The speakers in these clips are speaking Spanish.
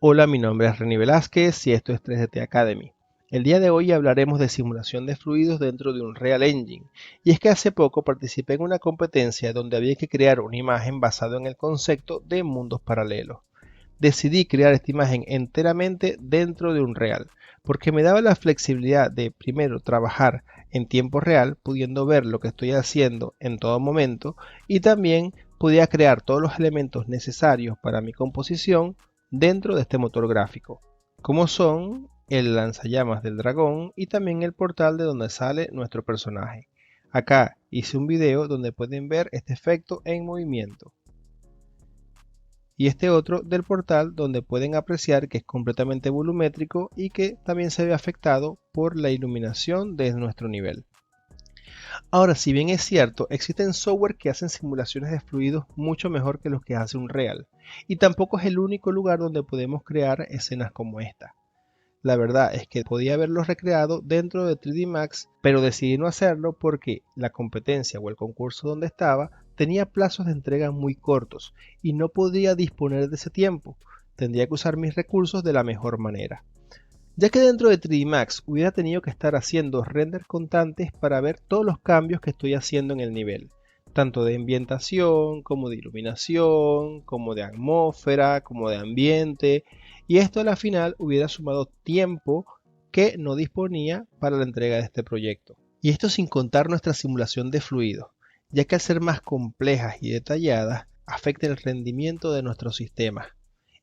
Hola, mi nombre es Reni Velázquez y esto es 3DT Academy. El día de hoy hablaremos de simulación de fluidos dentro de Unreal Engine. Y es que hace poco participé en una competencia donde había que crear una imagen basada en el concepto de mundos paralelos. Decidí crear esta imagen enteramente dentro de Unreal, porque me daba la flexibilidad de primero trabajar en tiempo real, pudiendo ver lo que estoy haciendo en todo momento, y también podía crear todos los elementos necesarios para mi composición dentro de este motor gráfico, como son el lanzallamas del dragón y también el portal de donde sale nuestro personaje. Acá hice un video donde pueden ver este efecto en movimiento. Y este otro del portal donde pueden apreciar que es completamente volumétrico y que también se ve afectado por la iluminación de nuestro nivel. Ahora, si bien es cierto, existen software que hacen simulaciones de fluidos mucho mejor que los que hace Unreal, y tampoco es el único lugar donde podemos crear escenas como esta. La verdad es que podía haberlos recreado dentro de 3D Max, pero decidí no hacerlo porque la competencia o el concurso donde estaba tenía plazos de entrega muy cortos y no podía disponer de ese tiempo. Tendría que usar mis recursos de la mejor manera. Ya que dentro de 3D Max hubiera tenido que estar haciendo renders constantes para ver todos los cambios que estoy haciendo en el nivel, tanto de ambientación, como de iluminación, como de atmósfera, como de ambiente, y esto a la final hubiera sumado tiempo que no disponía para la entrega de este proyecto. Y esto sin contar nuestra simulación de fluidos, ya que al ser más complejas y detalladas, afecta el rendimiento de nuestros sistemas.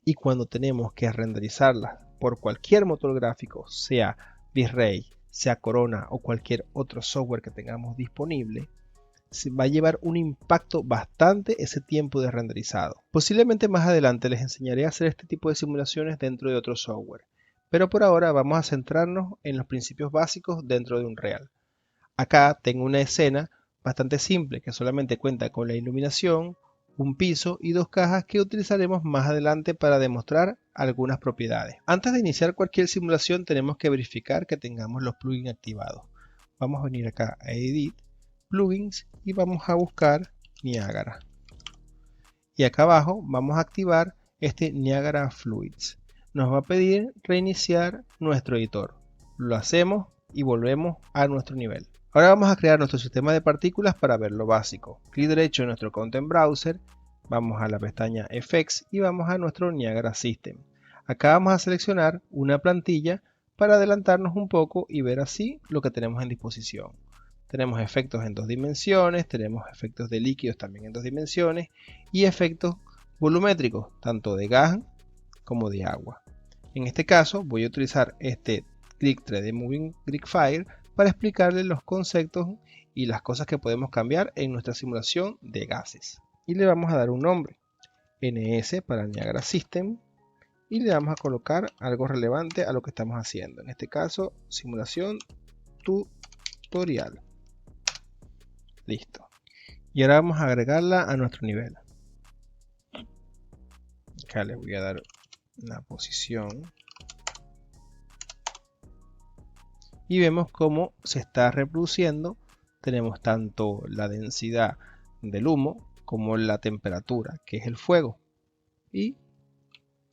Y cuando tenemos que renderizarlas por cualquier motor gráfico, sea V-Ray, sea Corona o cualquier otro software que tengamos disponible, va a llevar un impacto bastante ese tiempo de renderizado. Posiblemente más adelante les enseñaré a hacer este tipo de simulaciones dentro de otro software, pero por ahora vamos a centrarnos en los principios básicos dentro de Unreal. Acá tengo una escena bastante simple que solamente cuenta con la iluminación, un piso y dos cajas que utilizaremos más adelante para demostrar algunas propiedades. Antes de iniciar cualquier simulación tenemos que verificar que tengamos los plugins activados. Vamos a venir acá a Edit, Plugins y vamos a buscar Niagara. Y acá abajo vamos a activar este Niagara Fluids. Nos va a pedir reiniciar nuestro editor. Lo hacemos y volvemos a nuestro nivel. Ahora vamos a crear nuestro sistema de partículas para ver lo básico. Clic derecho en nuestro Content Browser, vamos a la pestaña Effects y vamos a nuestro Niagara System. Acá vamos a seleccionar una plantilla para adelantarnos un poco y ver así lo que tenemos en disposición. Tenemos efectos en 2 dimensiones, tenemos efectos de líquidos también en 2 dimensiones y efectos volumétricos, tanto de gas como de agua. En este caso voy a utilizar este Click 3D Moving Fire para explicarles los conceptos y las cosas que podemos cambiar en nuestra simulación de gases. Y le vamos a dar un nombre, NS para Niagara System, y le vamos a colocar algo relevante a lo que estamos haciendo. En este caso, simulación tutorial. Listo. Y ahora vamos a agregarla a nuestro nivel. Acá le voy a dar una posición. Y vemos cómo se está reproduciendo. Tenemos tanto la densidad del humo como la temperatura, que es el fuego. Y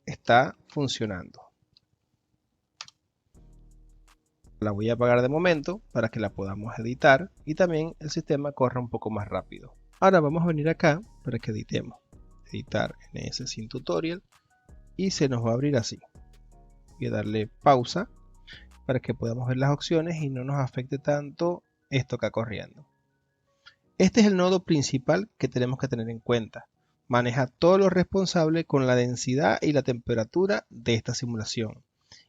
está funcionando. La voy a apagar de momento para que la podamos editar y también el sistema corra un poco más rápido. Ahora vamos a venir acá para que editemos. Editar NS Scene Tutorial y se nos va a abrir así. Voy a darle pausa para que podamos ver las opciones y no nos afecte tanto esto acá corriendo. Este es el nodo principal que tenemos que tener en cuenta. Maneja todo lo responsable con la densidad y la temperatura de esta simulación.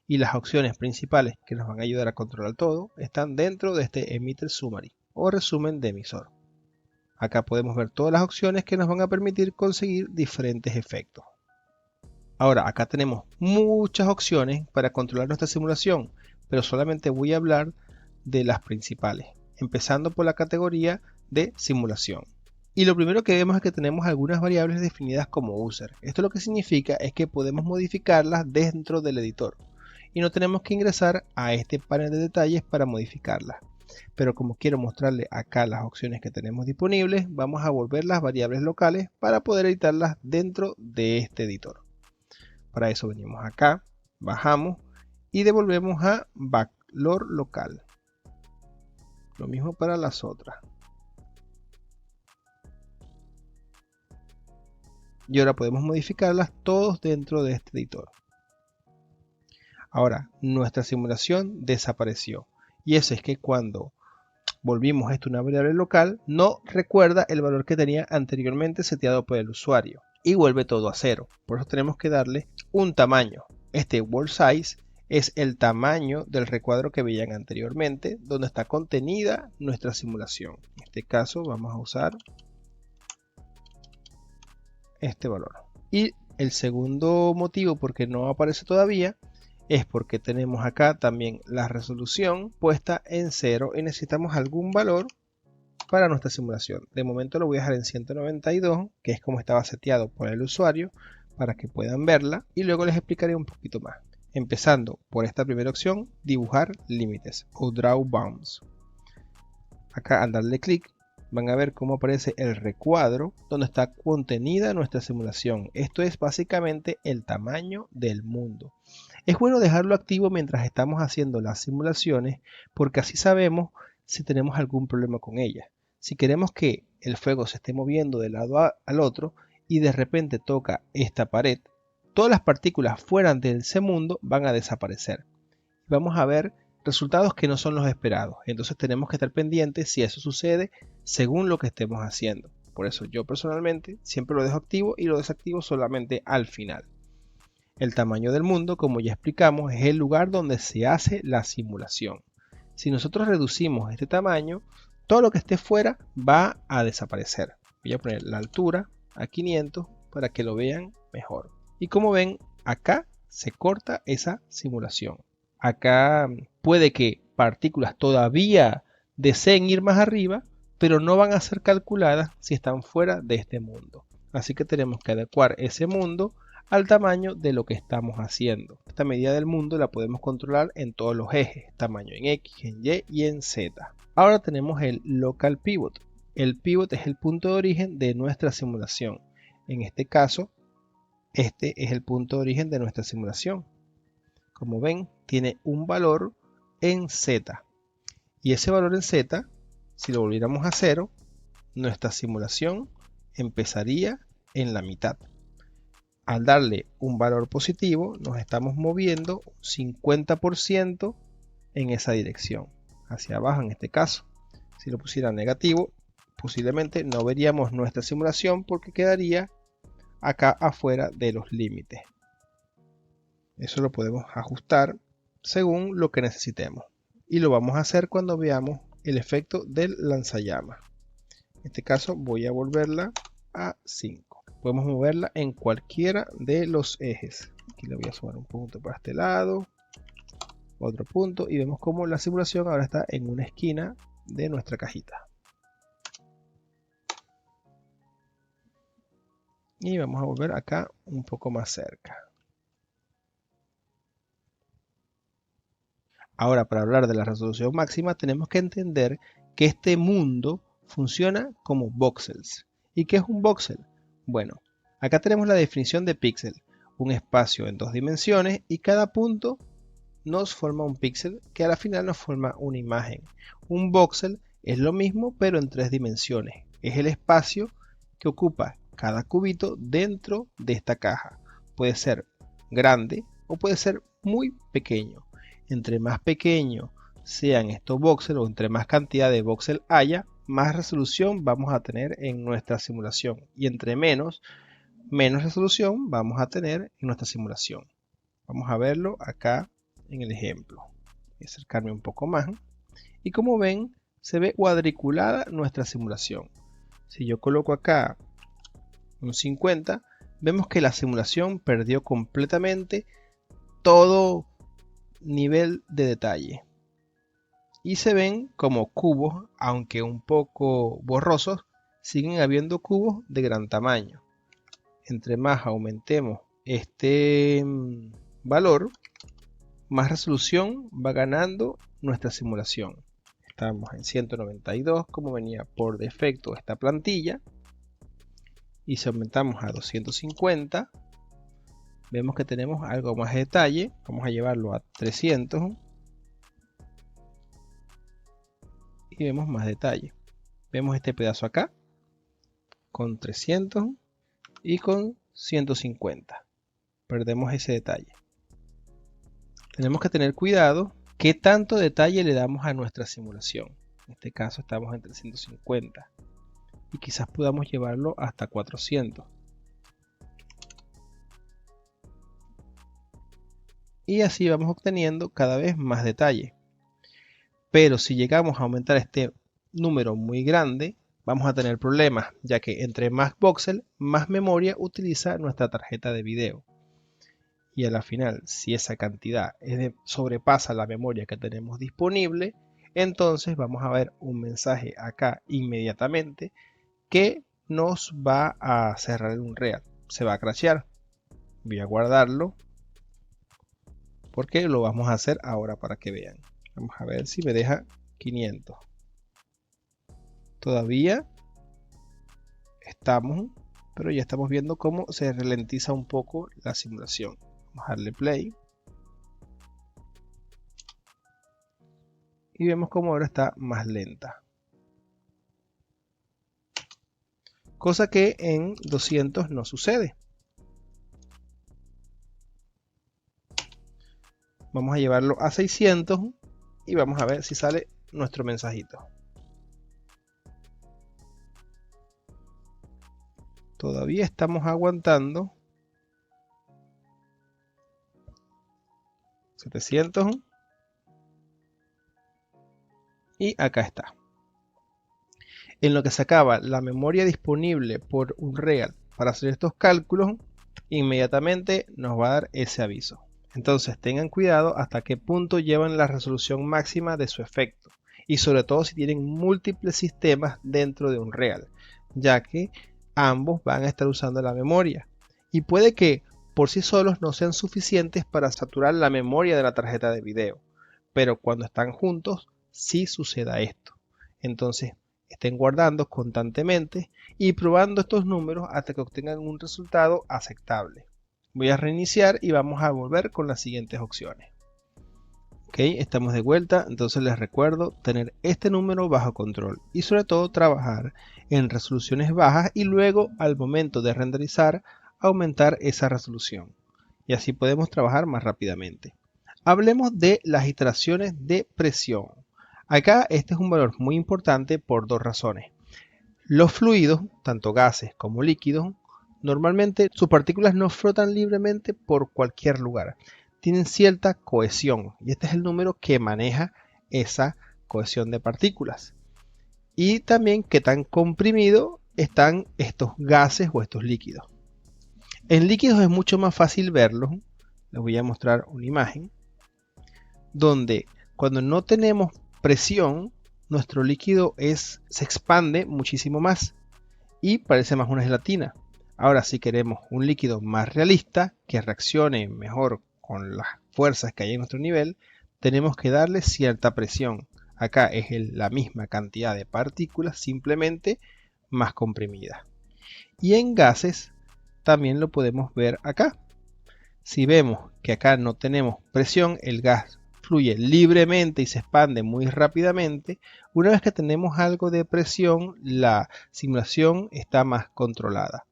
Y las opciones principales que nos van a ayudar a controlar todo están dentro de este Emitter Summary o resumen de emisor. Acá podemos ver todas las opciones que nos van a permitir conseguir diferentes efectos. Ahora, acá tenemos muchas opciones para controlar nuestra simulación, pero solamente voy a hablar de las principales, empezando por la categoría de simulación. Y lo primero que vemos es que tenemos algunas variables definidas como user. Esto lo que significa es que podemos modificarlas dentro del editor y no tenemos que ingresar a este panel de detalles para modificarlas. Pero como quiero mostrarle acá las opciones que tenemos disponibles, vamos a volver las variables locales para poder editarlas dentro de este editor. Para eso venimos acá, bajamos y devolvemos a valor local. Lo mismo para las otras. Y ahora podemos modificarlas todos dentro de este editor. Ahora, nuestra simulación desapareció. Y eso es que cuando volvimos esto una variable local, no recuerda el valor que tenía anteriormente seteado por el usuario. Y vuelve todo a cero. Por eso tenemos que darle un tamaño. Este world size es el tamaño del recuadro que veían anteriormente, donde está contenida nuestra simulación. En este caso vamos a usar este valor. Y el segundo motivo por qué no aparece todavía es porque tenemos acá también la resolución puesta en 0 y necesitamos algún valor para nuestra simulación. De momento lo voy a dejar en 192, que es como estaba seteado por el usuario, para que puedan verla, y luego les explicaré un poquito más. Empezando por esta primera opción, dibujar límites o draw bounds. Acá al darle clic van a ver cómo aparece el recuadro donde está contenida nuestra simulación. Esto es básicamente el tamaño del mundo. Es bueno dejarlo activo mientras estamos haciendo las simulaciones porque así sabemos si tenemos algún problema con ellas. Si queremos que el fuego se esté moviendo de lado al otro y de repente toca esta pared, todas las partículas fuera de ese mundo van a desaparecer. Vamos a ver resultados que no son los esperados. Entonces tenemos que estar pendientes si eso sucede según lo que estemos haciendo. Por eso yo personalmente siempre lo dejo activo y lo desactivo solamente al final. El tamaño del mundo, como ya explicamos, es el lugar donde se hace la simulación. Si nosotros reducimos este tamaño, todo lo que esté fuera va a desaparecer. Voy a poner la altura a 500 para que lo vean mejor. Y como ven, acá se corta esa simulación. Acá puede que partículas todavía deseen ir más arriba, pero no van a ser calculadas si están fuera de este mundo. Así que tenemos que adecuar ese mundo al tamaño de lo que estamos haciendo. Esta medida del mundo la podemos controlar en todos los ejes, tamaño en X, en Y y en Z. Ahora tenemos el local pivot. El pivot es el punto de origen de nuestra simulación. En este caso, este es el punto de origen de nuestra simulación. Como ven, tiene un valor en Z. Y ese valor en Z, si lo volviéramos a 0, nuestra simulación empezaría en la mitad. Al darle un valor positivo, nos estamos moviendo 50% en esa dirección, hacia abajo en este caso. Si lo pusiera negativo, posiblemente no veríamos nuestra simulación porque quedaría acá afuera de los límites. Eso lo podemos ajustar según lo que necesitemos. Y lo vamos a hacer cuando veamos el efecto del lanzallamas. En este caso voy a volverla a 5. Podemos moverla en cualquiera de los ejes. Aquí le voy a sumar un punto para este lado, otro punto, y vemos como la simulación ahora está en una esquina de nuestra cajita. Y vamos a volver acá un poco más cerca. Ahora, para hablar de la resolución máxima, tenemos que entender que este mundo funciona como voxels. ¿Y qué es un voxel? Bueno, acá tenemos la definición de píxel, un espacio en 2 dimensiones y cada punto nos forma un píxel que a la final nos forma una imagen. Un voxel es lo mismo pero en 3 dimensiones. Es el espacio que ocupa cada cubito dentro de esta caja. Puede ser grande o puede ser muy pequeño. Entre más pequeño sean estos voxels o entre más cantidad de voxels haya, más resolución vamos a tener en nuestra simulación. Y entre menos resolución vamos a tener en nuestra simulación. Vamos a verlo acá en el ejemplo. Voy a acercarme un poco más. Y como ven, se ve cuadriculada nuestra simulación. Si yo coloco acá un 50, vemos que la simulación perdió completamente todo nivel de detalle y se ven como cubos, aunque un poco borrosos, siguen habiendo cubos de gran tamaño. Entre más aumentemos este valor, más resolución va ganando nuestra simulación. Estamos en 192 como venía por defecto esta plantilla, y si aumentamos a 250 vemos que tenemos algo más de detalle. Vamos a llevarlo a 300 y vemos más detalle. Vemos este pedazo acá con 300 y con 150. Perdemos ese detalle. Tenemos que tener cuidado qué tanto detalle le damos a nuestra simulación. En este caso estamos en 350 y quizás podamos llevarlo hasta 400. Y así vamos obteniendo cada vez más detalle. Pero si llegamos a aumentar este número muy grande, vamos a tener problemas, ya que entre más voxel, más memoria utiliza nuestra tarjeta de video. Y a la final, si esa cantidad sobrepasa la memoria que tenemos disponible, entonces vamos a ver un mensaje acá inmediatamente que nos va a cerrar el Unreal. Se va a crashear. Voy a guardarlo porque lo vamos a hacer ahora para que vean. Vamos a ver si me deja 500. Todavía estamos, pero ya estamos viendo cómo se ralentiza un poco la simulación. Vamos a darle play. Y vemos cómo ahora está más lenta. Cosa que en 200 no sucede. Vamos a llevarlo a 600 y vamos a ver si sale nuestro mensajito. Todavía estamos aguantando. 700. Y acá está. En lo que se acaba la memoria disponible por Unreal para hacer estos cálculos, inmediatamente nos va a dar ese aviso. Entonces tengan cuidado hasta qué punto llevan la resolución máxima de su efecto. Y sobre todo si tienen múltiples sistemas dentro de Unreal, ya que ambos van a estar usando la memoria. Y puede que por sí solos no sean suficientes para saturar la memoria de la tarjeta de video. Pero cuando están juntos, sí suceda esto. Entonces estén guardando constantemente y probando estos números hasta que obtengan un resultado aceptable. Voy a reiniciar y vamos a volver con las siguientes opciones. Ok, estamos de vuelta. Entonces les recuerdo tener este número bajo control y sobre todo trabajar en resoluciones bajas y luego al momento de renderizar aumentar esa resolución. Y así podemos trabajar más rápidamente. Hablemos de las iteraciones de presión. Acá este es un valor muy importante por dos razones. Los fluidos, tanto gases como líquidos, normalmente sus partículas no flotan libremente por cualquier lugar. Tienen cierta cohesión y este es el número que maneja esa cohesión de partículas. Y también qué tan comprimidos están estos gases o estos líquidos. En líquidos es mucho más fácil verlos. Les voy a mostrar una imagen donde cuando no tenemos presión, nuestro líquido se expande muchísimo más y parece más una gelatina. Ahora, si queremos un líquido más realista, que reaccione mejor con las fuerzas que hay en nuestro nivel, tenemos que darle cierta presión. Acá es la misma cantidad de partículas, simplemente más comprimidas. Y en gases también lo podemos ver acá. Si vemos que acá no tenemos presión, el gas fluye libremente y se expande muy rápidamente. Una vez que tenemos algo de presión, la simulación está más controlada.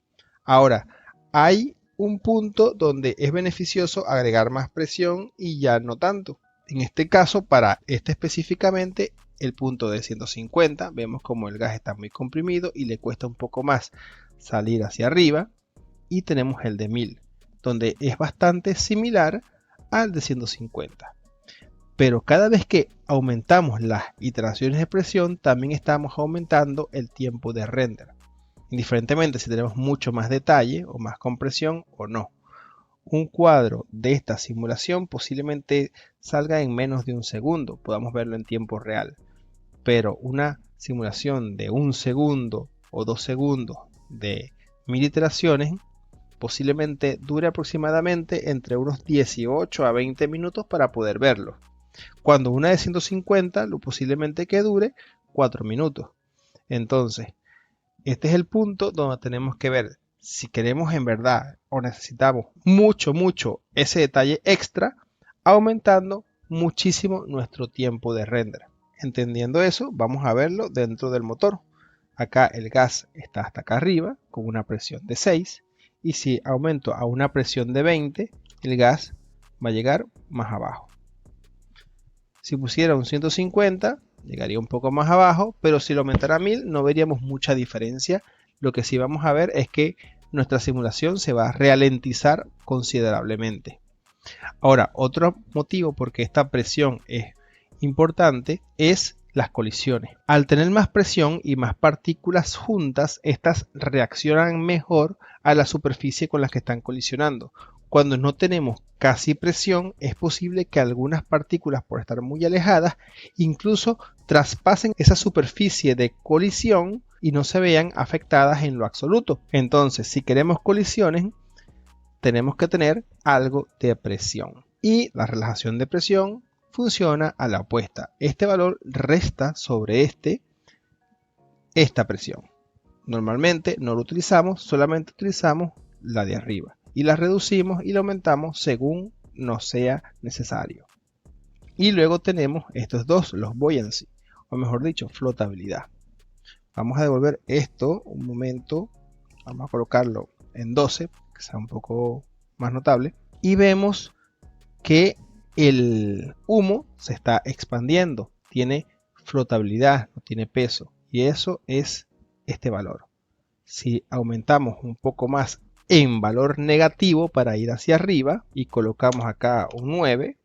Ahora, hay un punto donde es beneficioso agregar más presión y ya no tanto. En este caso, para este específicamente, el punto de 150, vemos como el gas está muy comprimido y le cuesta un poco más salir hacia arriba. Y tenemos el de 1000, donde es bastante similar al de 150. Pero cada vez que aumentamos las iteraciones de presión, también estamos aumentando el tiempo de render. Indiferentemente si tenemos mucho más detalle o más compresión o no. Un cuadro de esta simulación posiblemente salga en menos de un segundo, podamos verlo en tiempo real. Pero una simulación de 1 segundo o 2 segundos de 1000 iteraciones posiblemente dure aproximadamente entre unos 18 a 20 minutos para poder verlo. Cuando una de 150 lo posiblemente que dure 4 minutos. Entonces, este es el punto donde tenemos que ver si queremos en verdad o necesitamos mucho ese detalle extra, aumentando muchísimo nuestro tiempo de render. Entendiendo eso, vamos a verlo dentro del motor. Acá el gas está hasta acá arriba con una presión de 6, y si aumento a una presión de 20, el gas va a llegar más abajo. Si pusiera un 150, llegaría un poco más abajo, pero si lo aumentara a 1000 no veríamos mucha diferencia. Lo que sí vamos a ver es que nuestra simulación se va a ralentizar considerablemente. Ahora, otro motivo por qué esta presión es importante es las colisiones. Al tener más presión y más partículas juntas, estas reaccionan mejor a la superficie con las que están colisionando. Cuando no tenemos casi presión, es posible que algunas partículas, por estar muy alejadas, incluso traspasen esa superficie de colisión y no se vean afectadas en lo absoluto. Entonces, si queremos colisiones, tenemos que tener algo de presión. Y la relajación de presión funciona a la opuesta. Este valor resta sobre esta presión. Normalmente no lo utilizamos, solamente utilizamos la de arriba. Y la reducimos y la aumentamos según nos sea necesario. Y luego tenemos estos dos, los buoyancy, o mejor dicho, flotabilidad. Vamos a devolver esto un momento. Vamos a colocarlo en 12, que sea un poco más notable. Y vemos que el humo se está expandiendo. Tiene flotabilidad, no tiene peso. Y eso es este valor. Si aumentamos un poco más en valor negativo para ir hacia arriba y colocamos acá un 9,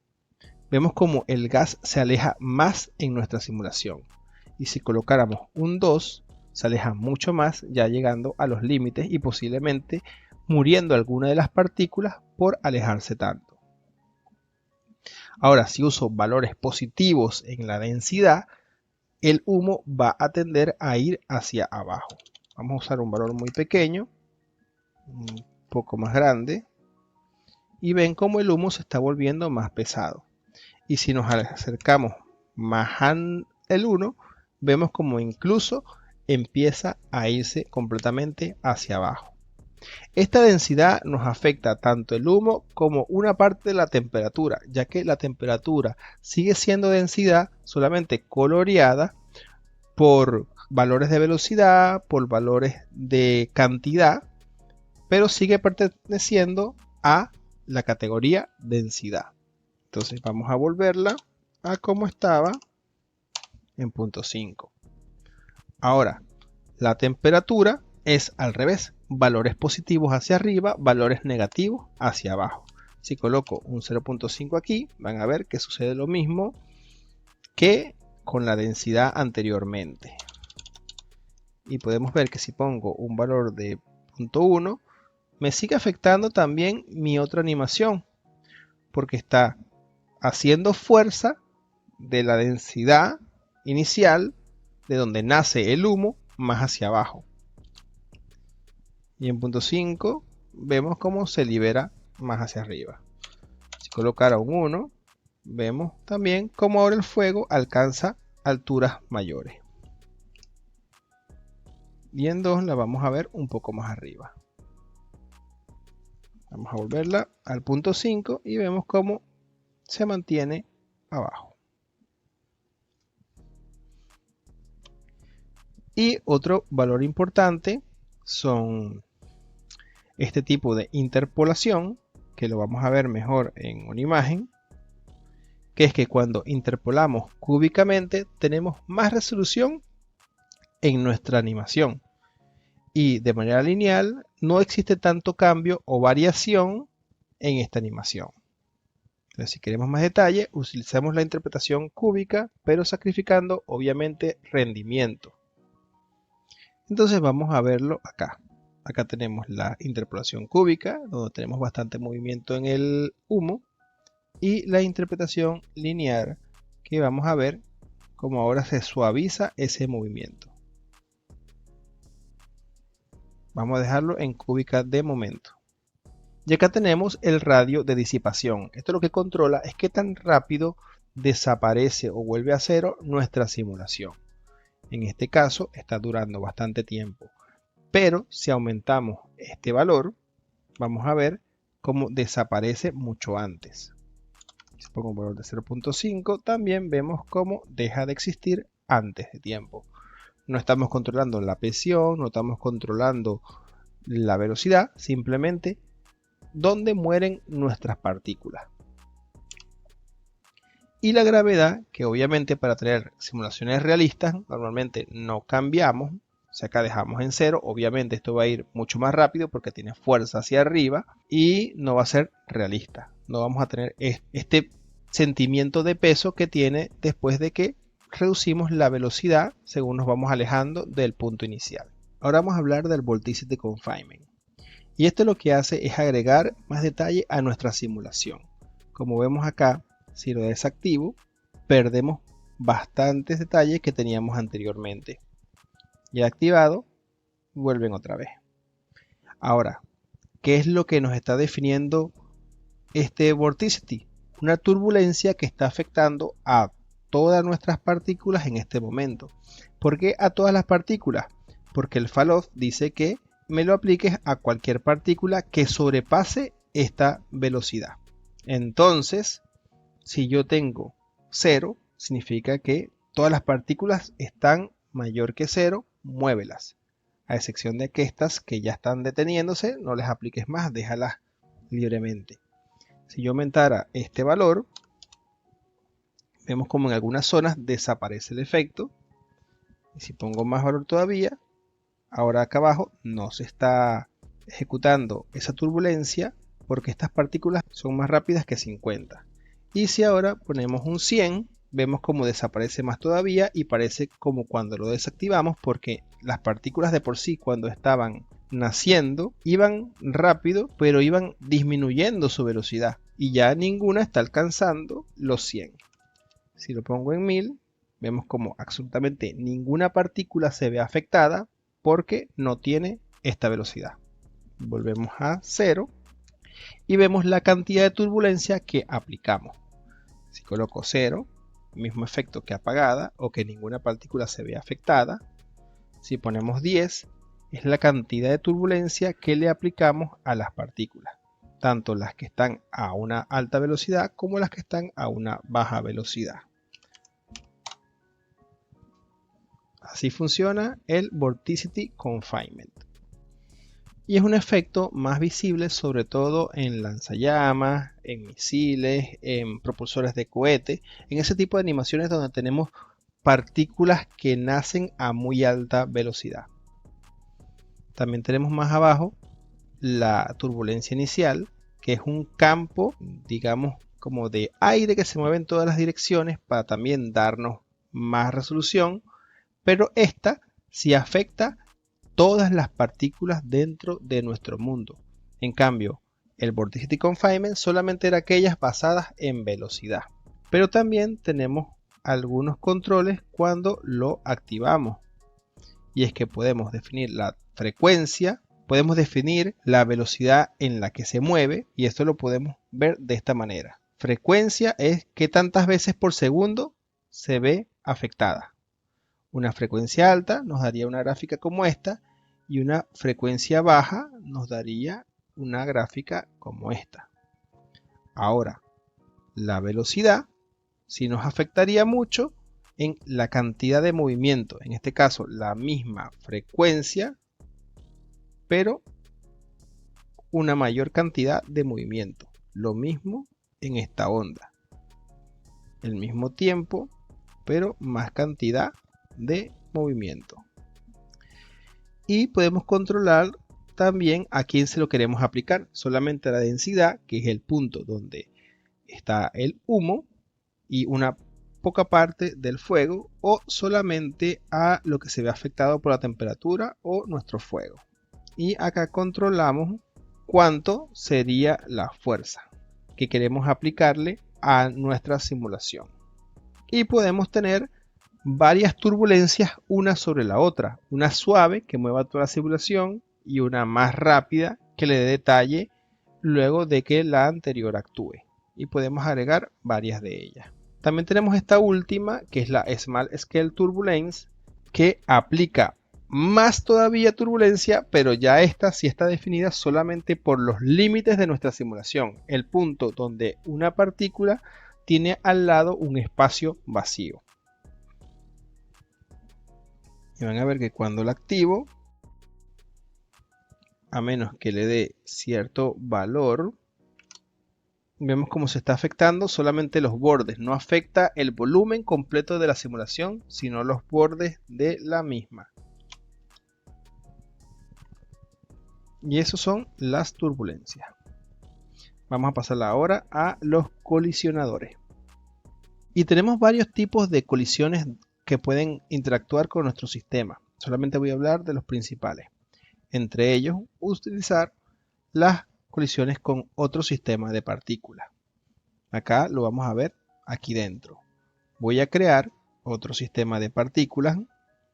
vemos como el gas se aleja más en nuestra simulación. Y si colocáramos un 2, se aleja mucho más, ya llegando a los límites y posiblemente muriendo alguna de las partículas por alejarse tanto. Ahora, si uso valores positivos en la densidad, el humo va a tender a ir hacia abajo. Vamos a usar un valor muy pequeño, un poco más grande, y ven cómo el humo se está volviendo más pesado. Y si nos acercamos más al 1, vemos como incluso empieza a irse completamente hacia abajo. Esta densidad nos afecta tanto el humo como una parte de la temperatura, ya que la temperatura sigue siendo densidad solamente coloreada por valores de velocidad, por valores de cantidad, pero sigue perteneciendo a la categoría densidad. Entonces vamos a volverla a como estaba en punto 5. Ahora, la temperatura es al revés. Valores positivos hacia arriba, valores negativos hacia abajo. Si coloco un 0.5 aquí, van a ver que sucede lo mismo que con la densidad anteriormente. Y podemos ver que si pongo un valor de 0.1, me sigue afectando también mi otra animación, porque está haciendo fuerza de la densidad inicial, de donde nace el humo, más hacia abajo. Y en punto 5 vemos cómo se libera más hacia arriba. Si colocara un 1, vemos también cómo ahora el fuego alcanza alturas mayores. Y en 2 la vamos a ver un poco más arriba. Vamos a volverla al punto 5 y vemos cómo se mantiene abajo. Y otro valor importante son este tipo de interpolación, que lo vamos a ver mejor en una imagen, que es que cuando interpolamos cúbicamente tenemos más resolución en nuestra animación, y de manera lineal no existe tanto cambio o variación en esta animación. Entonces, si queremos más detalle, utilizamos la interpretación cúbica, pero sacrificando obviamente rendimiento. Entonces vamos a verlo acá. Acá tenemos la interpolación cúbica, donde tenemos bastante movimiento en el humo, y la interpretación lineal, que vamos a ver cómo ahora se suaviza ese movimiento. Vamos a dejarlo en cúbica de momento. Y acá tenemos el radio de disipación. Esto lo que controla es qué tan rápido desaparece o vuelve a cero nuestra simulación. En este caso está durando bastante tiempo. Pero si aumentamos este valor, vamos a ver cómo desaparece mucho antes. Si pongo un valor de 0.5, también vemos cómo deja de existir antes de tiempo. No estamos controlando la presión, no estamos controlando la velocidad, simplemente dónde mueren nuestras partículas. Y la gravedad, que obviamente para tener simulaciones realistas normalmente no cambiamos, o sea, acá dejamos en 0, obviamente esto va a ir mucho más rápido porque tiene fuerza hacia arriba y no va a ser realista. No vamos a tener este sentimiento de peso que tiene después de que reducimos la velocidad según nos vamos alejando del punto inicial. Ahora vamos a hablar del Vorticity Confinement. Y esto lo que hace es agregar más detalle a nuestra simulación. Como vemos acá, si lo desactivo, perdemos bastantes detalles que teníamos anteriormente. Ya activado, vuelven otra vez. Ahora, ¿qué es lo que nos está definiendo este Vorticity? Una turbulencia que está afectando a todas nuestras partículas en este momento. ¿Por qué a todas las partículas? Porque el Falloff dice que me lo apliques a cualquier partícula que sobrepase esta velocidad. Entonces, si yo tengo 0, significa que todas las partículas están mayor que 0, muévelas. A excepción de que estas que ya están deteniéndose, no les apliques más, déjalas libremente. Si yo aumentara este valor, vemos como en algunas zonas desaparece el efecto. Y si pongo más valor todavía, ahora acá abajo no se está ejecutando esa turbulencia porque estas partículas son más rápidas que 50. Y si ahora ponemos un 100, vemos como desaparece más todavía y parece como cuando lo desactivamos, porque las partículas de por sí cuando estaban naciendo iban rápido, pero iban disminuyendo su velocidad y ya ninguna está alcanzando los 100. Si lo pongo en 1000, vemos como absolutamente ninguna partícula se ve afectada porque no tiene esta velocidad. Volvemos a 0 y vemos la cantidad de turbulencia que aplicamos. Si coloco 0, mismo efecto que apagada o que ninguna partícula se ve afectada. Si ponemos 10, es la cantidad de turbulencia que le aplicamos a las partículas, tanto las que están a una alta velocidad como las que están a una baja velocidad. Así funciona el Vorticity Confinement. Y es un efecto más visible sobre todo en lanzallamas, en misiles, en propulsores de cohete, en ese tipo de animaciones donde tenemos partículas que nacen a muy alta velocidad. También tenemos más abajo la turbulencia inicial, que es un campo, digamos, como de aire que se mueve en todas las direcciones para también darnos más resolución, pero esta sí afecta todas las partículas dentro de nuestro mundo. En cambio, el Vorticity Confinement solamente era aquellas basadas en velocidad. Pero también tenemos algunos controles cuando lo activamos. Y es que podemos definir la frecuencia, podemos definir la velocidad en la que se mueve, y esto lo podemos ver de esta manera. Frecuencia es qué tantas veces por segundo se ve afectada. Una frecuencia alta nos daría una gráfica como esta, y una frecuencia baja nos daría una gráfica como esta. Ahora, la velocidad sí nos afectaría mucho en la cantidad de movimiento. En este caso, la misma frecuencia, pero una mayor cantidad de movimiento. Lo mismo en esta onda. El mismo tiempo, pero más cantidad de movimiento. Y podemos controlar también a quién se lo queremos aplicar. Solamente a la densidad, que es el punto donde está el humo, y una poca parte del fuego, o solamente a lo que se ve afectado por la temperatura o nuestro fuego. Y acá controlamos cuánto sería la fuerza que queremos aplicarle a nuestra simulación. Y podemos tener varias turbulencias una sobre la otra, una suave que mueva toda la simulación y una más rápida que le dé detalle luego de que la anterior actúe, y podemos agregar varias de ellas. También tenemos esta última que es la Small Scale Turbulence, que aplica más todavía turbulencia, pero ya esta sí está definida solamente por los límites de nuestra simulación, el punto donde una partícula tiene al lado un espacio vacío. Y van a ver que cuando la activo, a menos que le dé cierto valor, vemos cómo se está afectando solamente los bordes. No afecta el volumen completo de la simulación, sino los bordes de la misma. Y esos son las turbulencias. Vamos a pasar ahora a los colisionadores. Y tenemos varios tipos de colisiones que pueden interactuar con nuestro sistema. Solamente voy a hablar de los principales. Entre ellos, utilizar las colisiones con otro sistema de partículas. Acá lo vamos a ver aquí dentro. Voy a crear otro sistema de partículas,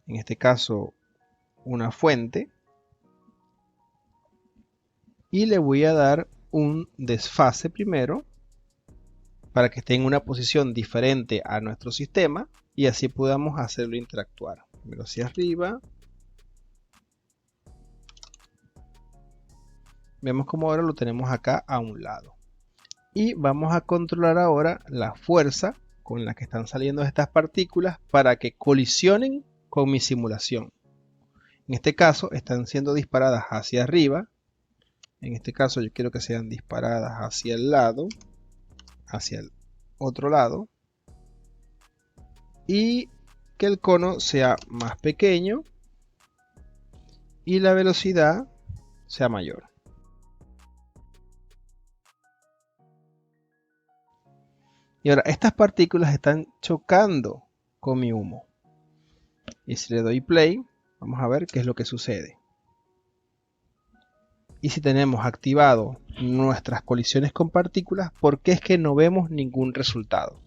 en este caso una fuente, y le voy a dar un desfase primero para que esté en una posición diferente a nuestro sistema y así podamos hacerlo interactuar. Primero hacia arriba. Vemos como ahora lo tenemos acá a un lado. Y vamos a controlar ahora la fuerza con la que están saliendo estas partículas para que colisionen con mi simulación. En este caso están siendo disparadas hacia arriba. En este caso yo quiero que sean disparadas hacia el lado, hacia el otro lado. Y que el cono sea más pequeño y la velocidad sea mayor. Y ahora estas partículas están chocando con mi humo. Y si le doy play, vamos a ver qué es lo que sucede. Y si tenemos activado nuestras colisiones con partículas, ¿por qué es que no vemos ningún resultado?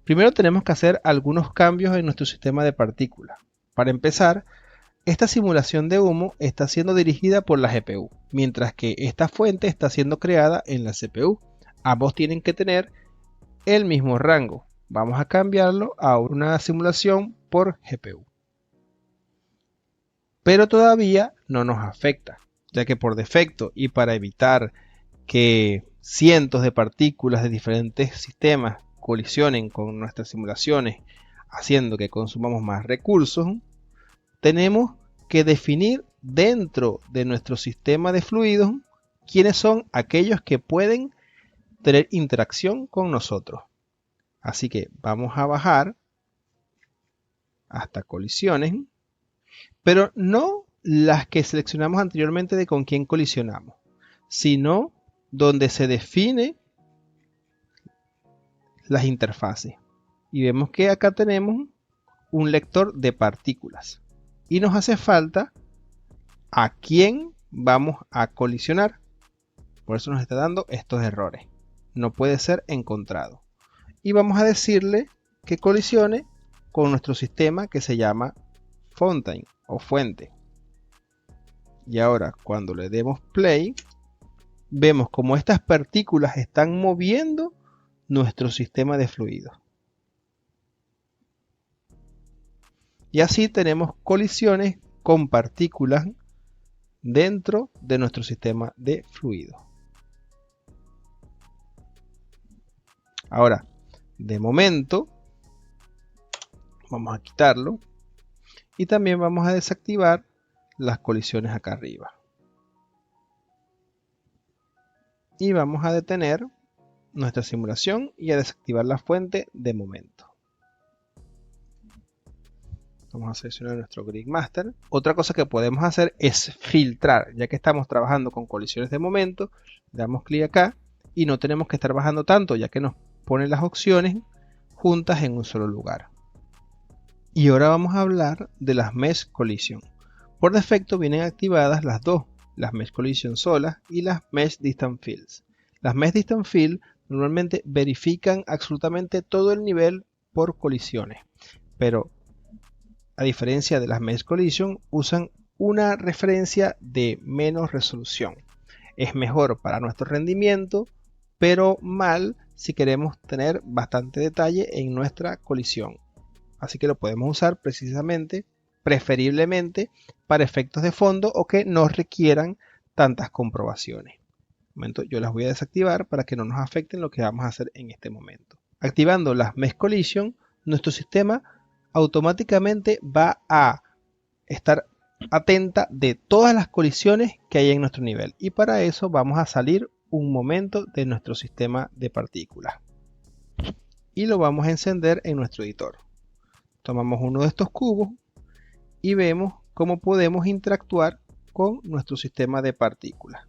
Primero tenemos que hacer algunos cambios en nuestro sistema de partículas. Para empezar, esta simulación de humo está siendo dirigida por la GPU, mientras que esta fuente está siendo creada en la CPU. Ambos tienen que tener el mismo rango. Vamos a cambiarlo a una simulación por GPU. Pero todavía no nos afecta, ya que por defecto y para evitar que cientos de partículas de diferentes sistemas colisionen con nuestras simulaciones, haciendo que consumamos más recursos, tenemos que definir dentro de nuestro sistema de fluidos quiénes son aquellos que pueden tener interacción con nosotros. Así que vamos a bajar hasta colisiones, pero no las que seleccionamos anteriormente de con quién colisionamos, sino donde se define las interfaces. Y vemos que acá tenemos un lector de partículas y nos hace falta a quién vamos a colisionar. Por eso nos está dando estos errores. No puede ser encontrado. Y vamos a decirle que colisione con nuestro sistema que se llama Fountain o fuente. Y ahora cuando le demos play, vemos como estas partículas están moviendo nuestro sistema de fluidos. Y así tenemos colisiones con partículas dentro de nuestro sistema de fluidos. Ahora, de momento, vamos a quitarlo y también vamos a desactivar las colisiones acá arriba. Y vamos a detener nuestra simulación y a desactivar la fuente de momento. Vamos a seleccionar nuestro Grid Master. Otra cosa que podemos hacer es filtrar, ya que estamos trabajando con colisiones de momento. Le damos clic acá y no tenemos que estar bajando tanto, ya que nos pone las opciones juntas en un solo lugar. Y ahora vamos a hablar de las Mesh Collision. Por defecto vienen activadas las dos, las Mesh Collision solas y las Mesh Distant Fields. Las Mesh Distant Fields normalmente verifican absolutamente todo el nivel por colisiones, pero a diferencia de las Mesh Collision usan una referencia de menos resolución. Es mejor para nuestro rendimiento, pero mal si queremos tener bastante detalle en nuestra colisión. Así que lo podemos usar precisamente preferiblemente para efectos de fondo o que no requieran tantas comprobaciones. Momento, yo las voy a desactivar para que no nos afecten lo que vamos a hacer en este momento. Activando las Mesh Collision, nuestro sistema automáticamente va a estar atenta de todas las colisiones que hay en nuestro nivel, y para eso vamos a salir un momento de nuestro sistema de partículas y lo vamos a encender en nuestro editor. Tomamos uno de estos cubos y vemos cómo podemos interactuar con nuestro sistema de partículas.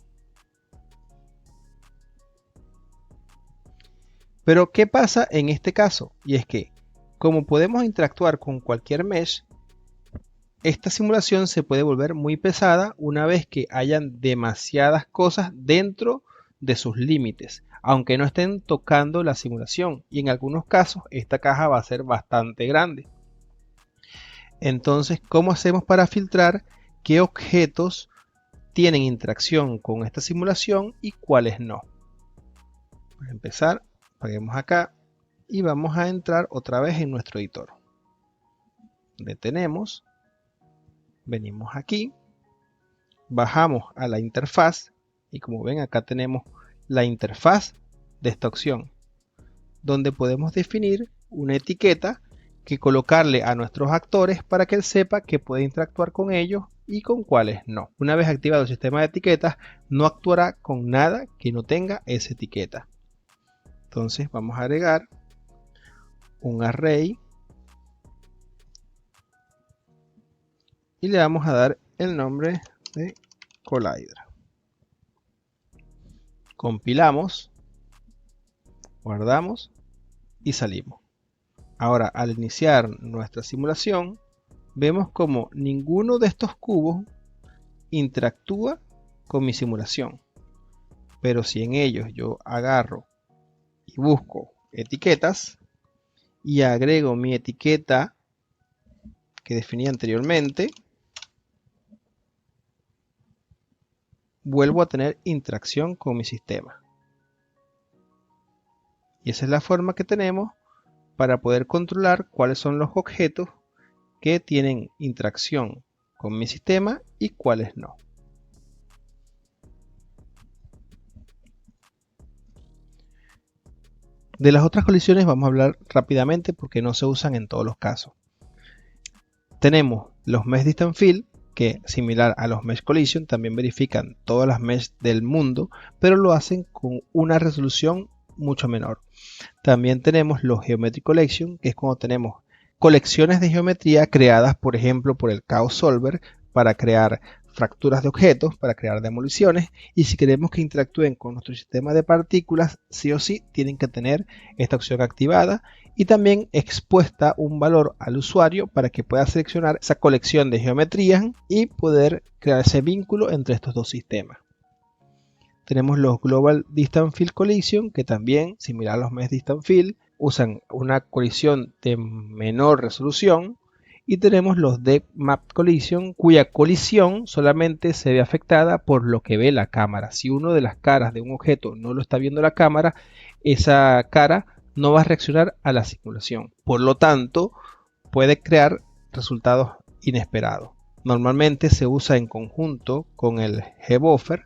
Pero ¿qué pasa en este caso? Y es que, como podemos interactuar con cualquier mesh, esta simulación se puede volver muy pesada una vez que hayan demasiadas cosas dentro de sus límites, aunque no estén tocando la simulación, y en algunos casos esta caja va a ser bastante grande. Entonces, ¿cómo hacemos para filtrar qué objetos tienen interacción con esta simulación y cuáles no? Para empezar, apaguemos acá y vamos a entrar otra vez en nuestro editor. Detenemos, venimos aquí, bajamos a la interfaz y como ven acá tenemos la interfaz de esta opción, donde podemos definir una etiqueta que colocarle a nuestros actores para que él sepa que puede interactuar con ellos y con cuáles no. Una vez activado el sistema de etiquetas, no actuará con nada que no tenga esa etiqueta. Entonces vamos a agregar un array y le vamos a dar el nombre de Collider. Compilamos, guardamos y salimos. Ahora, al iniciar nuestra simulación, vemos como ninguno de estos cubos interactúa con mi simulación. Pero si en ellos yo agarro y busco etiquetas y agrego mi etiqueta que definí anteriormente, vuelvo a tener interacción con mi sistema. Y esa es la forma que tenemos para poder controlar cuáles son los objetos que tienen interacción con mi sistema y cuáles no. De las otras colisiones vamos a hablar rápidamente porque no se usan en todos los casos. Tenemos los Mesh Distance Field, que similar a los Mesh Collision también verifican todas las mesh del mundo, pero lo hacen con una resolución mucho menor. También tenemos los Geometry Collection, que es cuando tenemos colecciones de geometría creadas, por ejemplo, por el Chaos Solver para crear fracturas de objetos, para crear demoliciones, y si queremos que interactúen con nuestro sistema de partículas, sí o sí tienen que tener esta opción activada y también expuesta un valor al usuario para que pueda seleccionar esa colección de geometrías y poder crear ese vínculo entre estos dos sistemas. Tenemos los Global Distance Field Collision, que también, similar a los Mesh Distance Field, usan una colisión de menor resolución. Y tenemos los Depth Map Collision, cuya colisión solamente se ve afectada por lo que ve la cámara. Si uno de las caras de un objeto no lo está viendo la cámara, esa cara no va a reaccionar a la simulación. Por lo tanto, puede crear resultados inesperados. Normalmente se usa en conjunto con el G-Buffer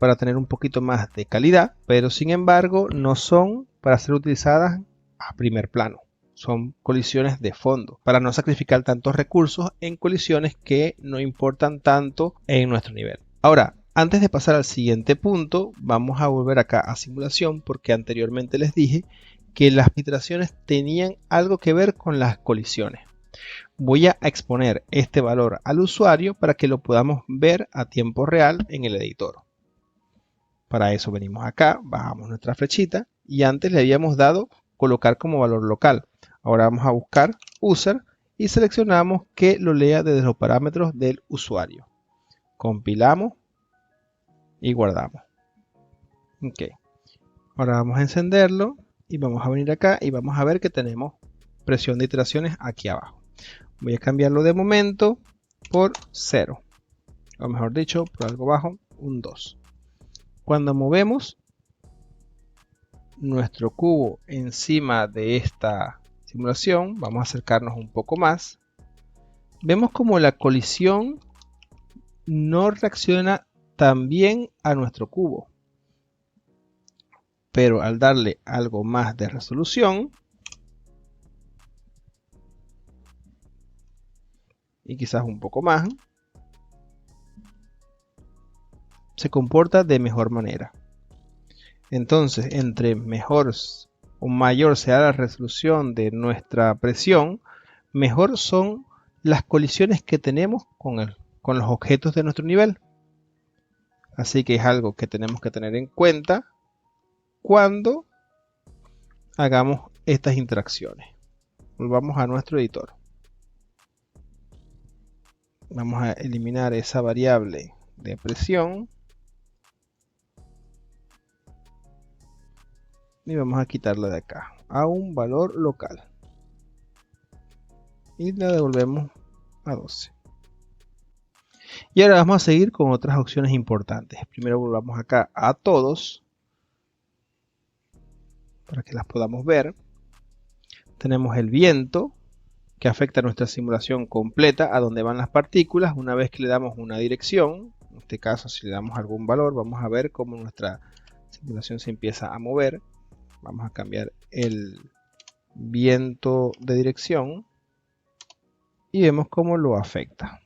para tener un poquito más de calidad, pero sin embargo no son para ser utilizadas a primer plano. Son colisiones de fondo, para no sacrificar tantos recursos en colisiones que no importan tanto en nuestro nivel. Ahora, antes de pasar al siguiente punto, vamos a volver acá a simulación, porque anteriormente les dije que las iteraciones tenían algo que ver con las colisiones. Voy a exponer este valor al usuario para que lo podamos ver a tiempo real en el editor. Para eso venimos acá, bajamos nuestra flechita y antes le habíamos dado colocar como valor local. Ahora vamos a buscar user y seleccionamos que lo lea desde los parámetros del usuario. Compilamos y guardamos. Ok. Ahora vamos a encenderlo y vamos a venir acá y vamos a ver que tenemos presión de iteraciones aquí abajo. Voy a cambiarlo de momento por 0. O mejor dicho, por algo bajo, un 2. Cuando movemos nuestro cubo encima de esta simulación, vamos a acercarnos un poco más vemos como la colisión no reacciona tan bien a nuestro cubo. Pero al darle algo más de resolución, y quizás un poco más, se comporta de mejor manera. Entonces, entre mejor o mayor sea la resolución de nuestra presión, mejor son las colisiones que tenemos con los objetos de nuestro nivel. Así que es algo que tenemos que tener en cuenta cuando hagamos estas interacciones. Volvamos a nuestro editor. Vamos a eliminar esa variable de presión. Y vamos a quitarla de acá a un valor local. Y la devolvemos a 12. Y ahora vamos a seguir con otras opciones importantes. Primero volvamos acá a todos, para que las podamos ver. Tenemos el viento, que afecta nuestra simulación completa, a donde van las partículas. Una vez que le damos una dirección, en este caso si le damos algún valor, vamos a ver cómo nuestra simulación se empieza a mover. Vamos a cambiar el viento de dirección y vemos cómo lo afecta.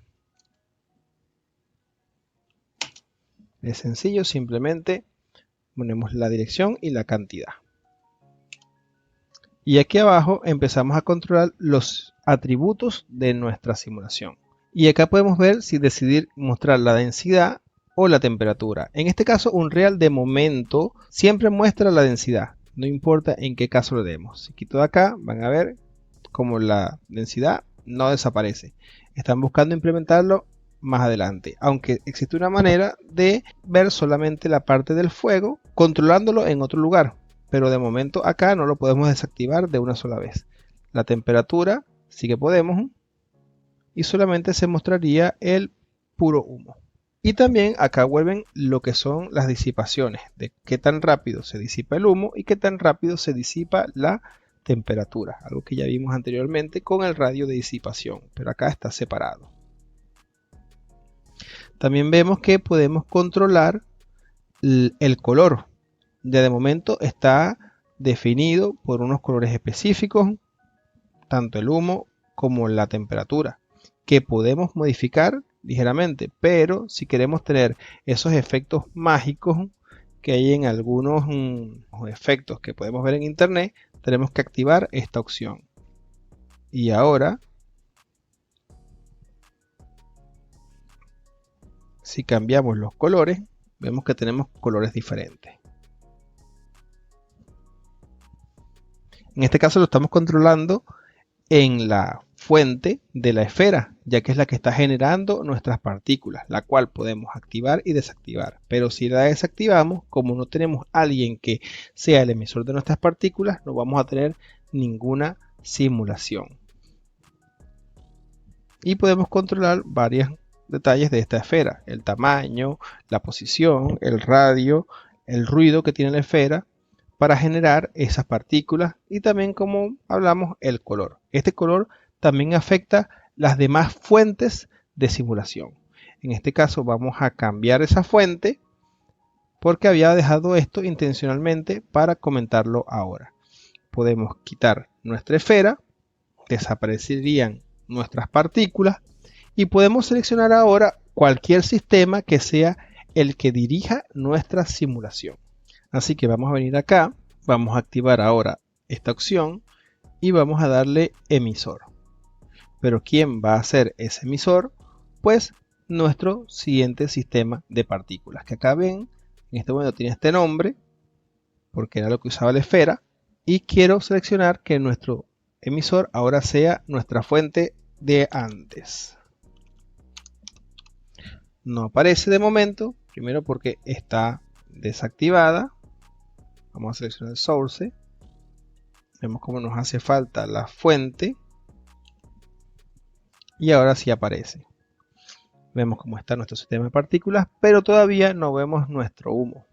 Es sencillo, simplemente ponemos la dirección y la cantidad. Y aquí abajo empezamos a controlar los atributos de nuestra simulación. Y acá podemos ver si decidir mostrar la densidad o la temperatura. En este caso, Unreal de momento siempre muestra la densidad, no importa en qué caso le demos. Si quito de acá, van a ver como la densidad no desaparece. Están buscando implementarlo más adelante, aunque existe una manera de ver solamente la parte del fuego controlándolo en otro lugar, pero de momento acá no lo podemos desactivar de una sola vez. La temperatura sí que podemos y solamente se mostraría el puro humo. Y también acá vuelven lo que son las disipaciones, de qué tan rápido se disipa el humo y qué tan rápido se disipa la temperatura, algo que ya vimos anteriormente con el radio de disipación, pero acá está separado. También vemos que podemos controlar el color. Ya de momento está definido por unos colores específicos, tanto el humo como la temperatura, que podemos modificar ligeramente, pero si queremos tener esos efectos mágicos que hay en algunos efectos que podemos ver en internet, tenemos que activar esta opción. Y ahora, si cambiamos los colores, vemos que tenemos colores diferentes. En este caso lo estamos controlando en la fuente de la esfera, ya que es la que está generando nuestras partículas, la cual podemos activar y desactivar. Pero si la desactivamos, como no tenemos a alguien que sea el emisor de nuestras partículas, no vamos a tener ninguna simulación. Y podemos controlar varios detalles de esta esfera: el tamaño, la posición, el radio, el ruido que tiene la esfera, para generar esas partículas, y también, como hablamos, el color. Este color también afecta las demás fuentes de simulación. En este caso vamos a cambiar esa fuente porque había dejado esto intencionalmente para comentarlo ahora. Podemos quitar nuestra esfera, desaparecerían nuestras partículas y podemos seleccionar ahora cualquier sistema que sea el que dirija nuestra simulación. Así que vamos a venir acá, vamos a activar ahora esta opción y vamos a darle emisor. Pero ¿quién va a ser ese emisor? Pues nuestro siguiente sistema de partículas, que acá ven, en este momento tiene este nombre, porque era lo que usaba la esfera, y quiero seleccionar que nuestro emisor ahora sea nuestra fuente de antes. No aparece de momento, primero porque está desactivada. Vamos a seleccionar el source. Vemos cómo nos hace falta la fuente. Y ahora sí aparece. Vemos cómo está nuestro sistema de partículas, pero todavía no vemos nuestro humo.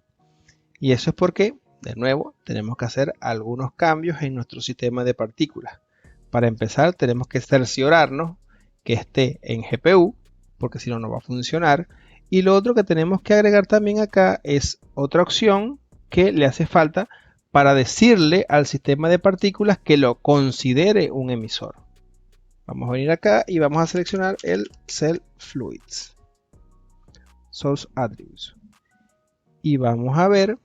Y eso es porque, de nuevo, tenemos que hacer algunos cambios en nuestro sistema de partículas. Para empezar, tenemos que cerciorarnos que esté en GPU, porque si no, no va a funcionar. Y lo otro que tenemos que agregar también acá es otra opción que le hace falta para decirle al sistema de partículas que lo considere un emisor. Vamos a venir acá y vamos a seleccionar el Cell Fluids, Source Attributes. Y vamos a ver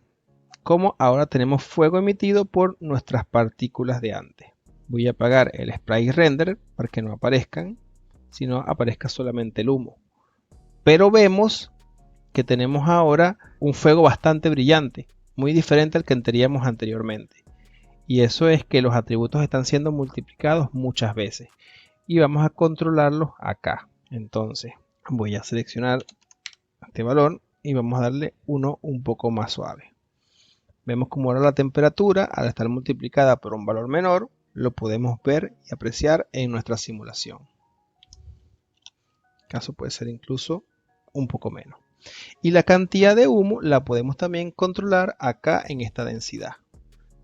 cómo ahora tenemos fuego emitido por nuestras partículas de antes. Voy a apagar el Sprite Render para que no aparezcan, sino aparezca solamente el humo. Pero vemos que tenemos ahora un fuego bastante brillante, muy diferente al que teníamos anteriormente. Y eso es que los atributos están siendo multiplicados muchas veces. Y vamos a controlarlos acá. Entonces voy a seleccionar este valor y vamos a darle uno un poco más suave. Vemos como ahora la temperatura, al estar multiplicada por un valor menor, lo podemos ver y apreciar en nuestra simulación. En caso puede ser incluso un poco menos. Y la cantidad de humo la podemos también controlar acá en esta densidad.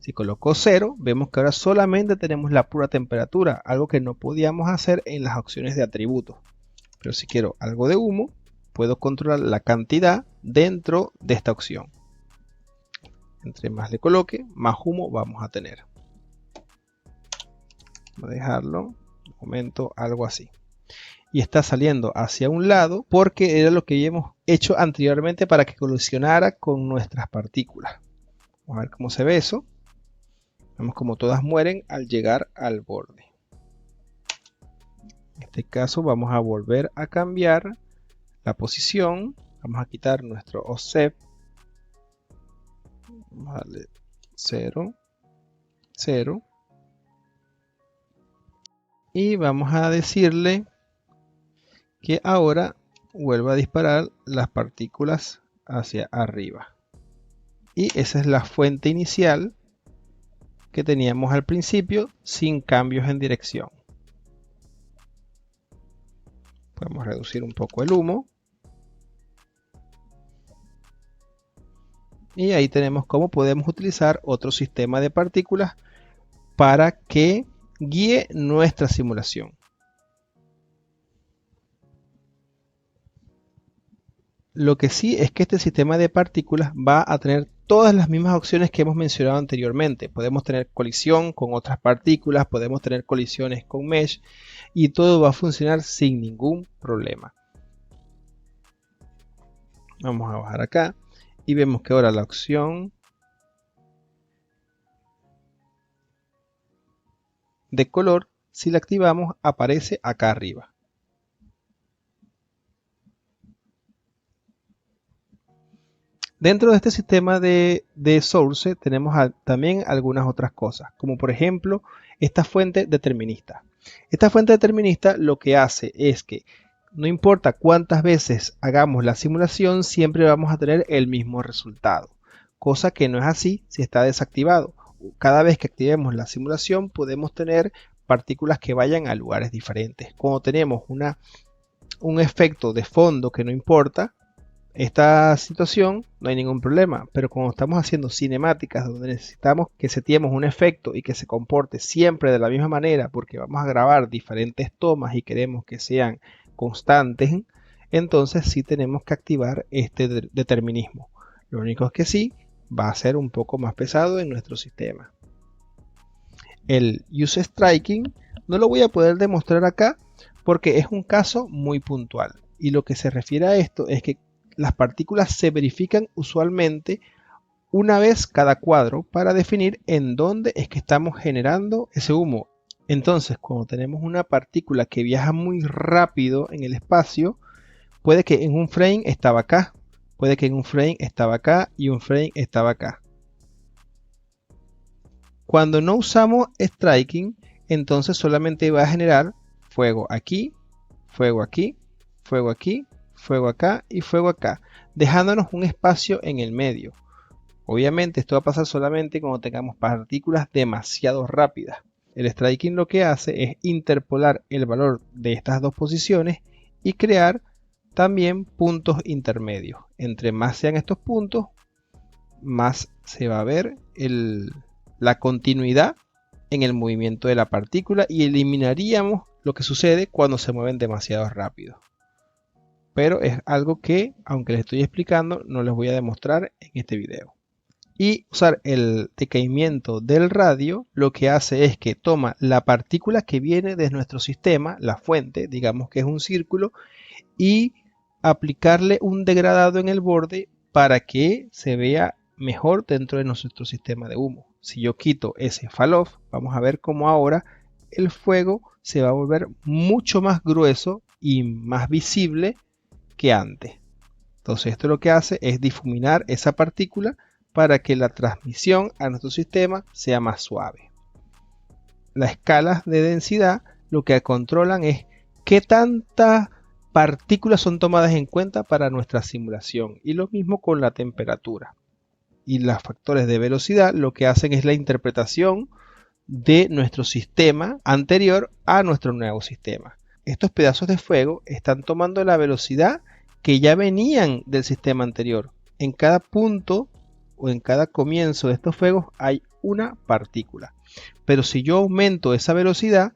Si coloco 0, vemos que ahora solamente tenemos la pura temperatura, algo que no podíamos hacer en las opciones de atributos. Pero si quiero algo de humo, puedo controlar la cantidad dentro de esta opción. Entre más le coloque, más humo vamos a tener. Vamos a dejarlo, de momento, algo así. Y está saliendo hacia un lado porque era lo que habíamos hecho anteriormente para que colisionara con nuestras partículas. Vamos a ver cómo se ve eso. Vemos como todas mueren al llegar al borde. En este caso vamos a volver a cambiar la posición. Vamos a quitar nuestro offset. Vamos a darle 0, 0. Y vamos a decirle que ahora vuelva a disparar las partículas hacia arriba. Y esa es la fuente inicial que teníamos al principio sin cambios en dirección. Podemos reducir un poco el humo. Y ahí tenemos cómo podemos utilizar otro sistema de partículas para que guíe nuestra simulación. Lo que sí es que este sistema de partículas va a tener todas las mismas opciones que hemos mencionado anteriormente. Podemos tener colisión con otras partículas, podemos tener colisiones con mesh y todo va a funcionar sin ningún problema. Vamos a bajar acá y vemos que ahora la opción de color, si la activamos, aparece acá arriba. Dentro de este sistema de source tenemos también algunas otras cosas, como por ejemplo esta fuente determinista. Esta fuente determinista lo que hace es que no importa cuántas veces hagamos la simulación, siempre vamos a tener el mismo resultado, cosa que no es así si está desactivado. Cada vez que activemos la simulación podemos tener partículas que vayan a lugares diferentes. Cuando tenemos un efecto de fondo que no importa, esta situación no hay ningún problema, pero cuando estamos haciendo cinemáticas donde necesitamos que seteemos un efecto y que se comporte siempre de la misma manera porque vamos a grabar diferentes tomas y queremos que sean constantes, entonces sí tenemos que activar este determinismo. Lo único es que sí va a ser un poco más pesado en nuestro sistema. El Use Striking no lo voy a poder demostrar acá porque es un caso muy puntual, y lo que se refiere a esto es que las partículas se verifican usualmente una vez cada cuadro para definir en dónde es que estamos generando ese humo. Entonces, cuando tenemos una partícula que viaja muy rápido en el espacio, puede que en un frame estaba acá, puede que en un frame estaba acá y un frame estaba acá. Cuando no usamos striking, entonces solamente va a generar fuego aquí, fuego aquí, fuego aquí, fuego acá y fuego acá, dejándonos un espacio en el medio. Obviamente esto va a pasar solamente cuando tengamos partículas demasiado rápidas. El striking lo que hace es interpolar el valor de estas dos posiciones y crear también puntos intermedios. Entre más sean estos puntos, más se va a ver la continuidad en el movimiento de la partícula y eliminaríamos lo que sucede cuando se mueven demasiado rápido. Pero es algo que, aunque les estoy explicando, no les voy a demostrar en este video. Y usar el decaimiento del radio lo que hace es que toma la partícula que viene de nuestro sistema, la fuente, digamos que es un círculo, y aplicarle un degradado en el borde para que se vea mejor dentro de nuestro sistema de humo. Si yo quito ese fall-off, vamos a ver cómo ahora el fuego se va a volver mucho más grueso y más visible que antes. Entonces esto lo que hace es difuminar esa partícula para que la transmisión a nuestro sistema sea más suave. Las escalas de densidad lo que controlan es qué tantas partículas son tomadas en cuenta para nuestra simulación, y lo mismo con la temperatura. Y los factores de velocidad lo que hacen es la interpretación de nuestro sistema anterior a nuestro nuevo sistema. Estos pedazos de fuego están tomando la velocidad que ya venían del sistema anterior. En cada punto o en cada comienzo de estos fuegos hay una partícula. Pero si yo aumento esa velocidad,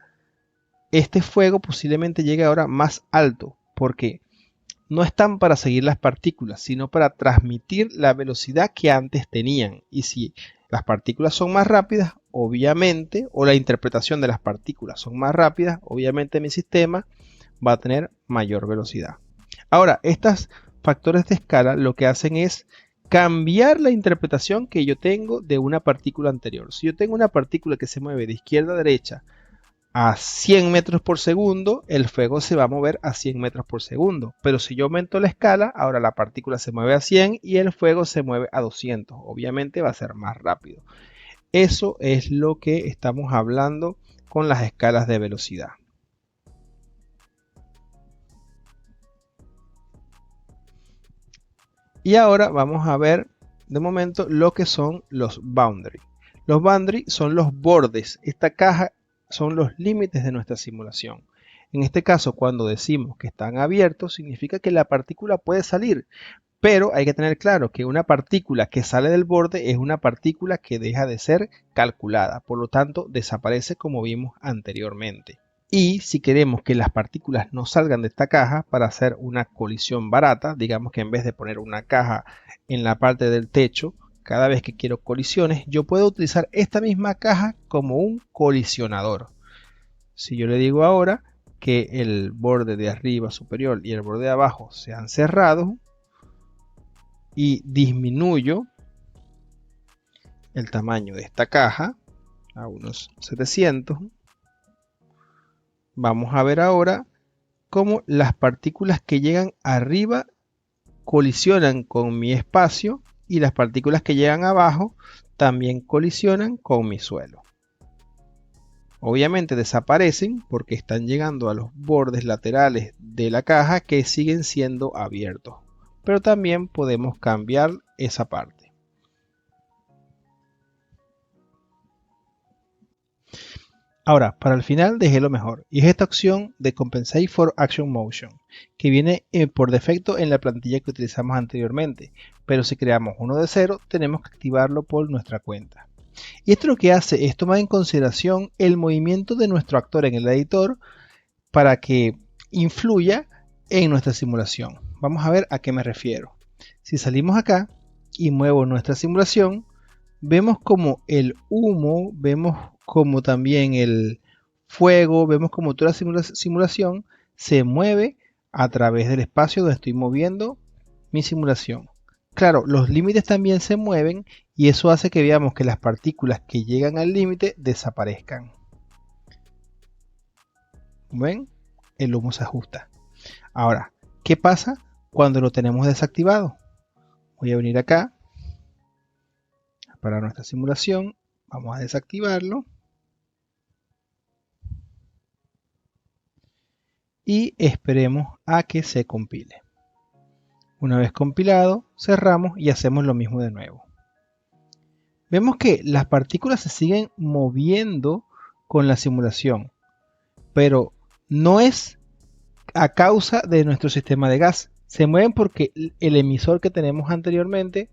este fuego posiblemente llegue ahora más alto, porque no están para seguir las partículas, sino para transmitir la velocidad que antes tenían. Y si las partículas son más rápidas, obviamente, o la interpretación de las partículas son más rápidas, obviamente mi sistema va a tener mayor velocidad. Ahora, estos factores de escala lo que hacen es cambiar la interpretación que yo tengo de una partícula anterior. Si yo tengo una partícula que se mueve de izquierda a derecha a 100 metros por segundo, el fuego se va a mover a 100 metros por segundo. Pero si yo aumento la escala, ahora la partícula se mueve a 100 y el fuego se mueve a 200. Obviamente va a ser más rápido. Eso es lo que estamos hablando con las escalas de velocidad. Y ahora vamos a ver de momento lo que son los boundaries. Los boundaries son los bordes. Esta caja son los límites de nuestra simulación. En este caso, cuando decimos que están abiertos, significa que la partícula puede salir. Pero hay que tener claro que una partícula que sale del borde es una partícula que deja de ser calculada. Por lo tanto, desaparece como vimos anteriormente. Y si queremos que las partículas no salgan de esta caja para hacer una colisión barata, digamos que en vez de poner una caja en la parte del techo, cada vez que quiero colisiones, yo puedo utilizar esta misma caja como un colisionador. Si yo le digo ahora que el borde de arriba superior y el borde de abajo sean cerrados y disminuyo el tamaño de esta caja a unos 700, vamos a ver ahora cómo las partículas que llegan arriba colisionan con mi espacio y las partículas que llegan abajo también colisionan con mi suelo. Obviamente desaparecen porque están llegando a los bordes laterales de la caja que siguen siendo abiertos, pero también podemos cambiar esa parte. Ahora, para el final dejé lo mejor, y es esta opción de Compensate for Action Motion, que viene por defecto en la plantilla que utilizamos anteriormente, pero si creamos uno de cero, tenemos que activarlo por nuestra cuenta. Y esto lo que hace es tomar en consideración el movimiento de nuestro actor en el editor para que influya en nuestra simulación. Vamos a ver a qué me refiero. Si salimos acá y muevo nuestra simulación, vemos como el humo, vemos como también el fuego, vemos como toda la simulación se mueve a través del espacio donde estoy moviendo mi simulación. Claro, los límites también se mueven y eso hace que veamos que las partículas que llegan al límite desaparezcan. ¿Ven? El humo se ajusta. Ahora, ¿qué pasa cuando lo tenemos desactivado? Voy a venir acá para nuestra simulación, vamos a desactivarlo y esperemos a que se compile. Una vez compilado, cerramos y hacemos lo mismo de nuevo. Vemos que las partículas se siguen moviendo con la simulación, pero no es a causa de nuestro sistema de gas. Se mueven porque el emisor que tenemos anteriormente,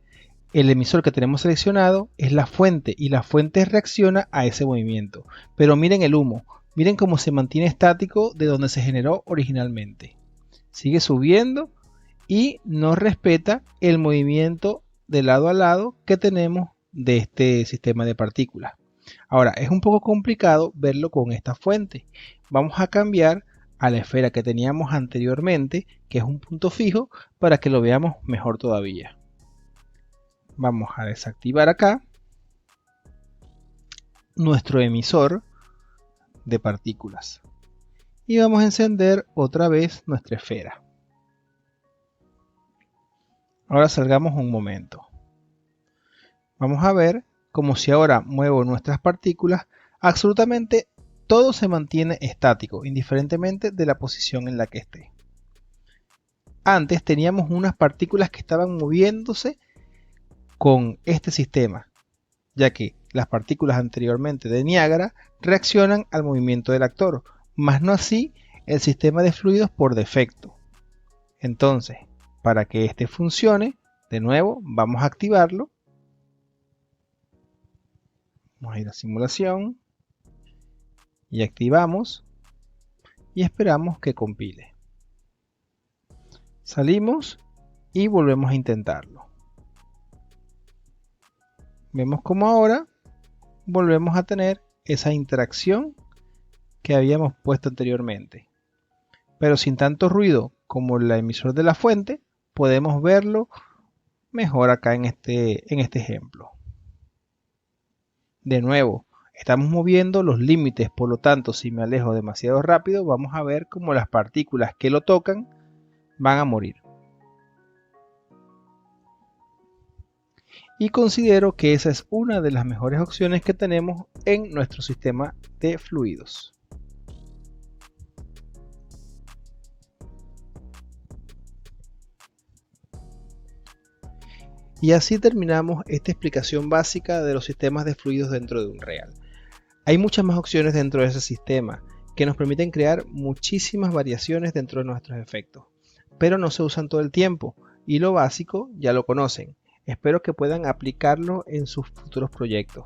el emisor que tenemos seleccionado, es la fuente y la fuente reacciona a ese movimiento. Pero miren el humo, Miren cómo se mantiene estático de donde se generó originalmente. Sigue subiendo y no respeta el movimiento de lado a lado que tenemos de este sistema de partículas. Ahora, es un poco complicado verlo con esta fuente. Vamos a cambiar a la esfera que teníamos anteriormente, que es un punto fijo, para que lo veamos mejor todavía. Vamos a desactivar acá nuestro emisor de partículas y vamos a encender otra vez nuestra esfera. Ahora salgamos un momento. Vamos a ver como si ahora muevo nuestras partículas, absolutamente todo se mantiene estático, indiferentemente de la posición en la que esté. Antes teníamos unas partículas que estaban moviéndose con este sistema, ya que las partículas anteriormente de Niagara reaccionan al movimiento del actor, mas no así el sistema de fluidos por defecto. Entonces, para que este funcione, de nuevo vamos a activarlo. Vamos a ir a simulación y activamos y esperamos que compile. Salimos y volvemos a intentarlo. Vemos como ahora volvemos a tener esa interacción que habíamos puesto anteriormente, pero sin tanto ruido como el emisor de la fuente. Podemos verlo mejor acá en este ejemplo. De nuevo, estamos moviendo los límites, por lo tanto, si me alejo demasiado rápido, vamos a ver cómo las partículas que lo tocan van a morir. Y considero que esa es una de las mejores opciones que tenemos en nuestro sistema de fluidos. Y así terminamos esta explicación básica de los sistemas de fluidos dentro de Unreal. Hay muchas más opciones dentro de ese sistema que nos permiten crear muchísimas variaciones dentro de nuestros efectos, pero no se usan todo el tiempo y lo básico ya lo conocen. Espero que puedan aplicarlo en sus futuros proyectos.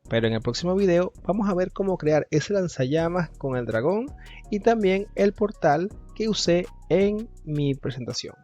Pero en el próximo video vamos a ver cómo crear ese lanzallamas con el dragón y también el portal que usé en mi presentación.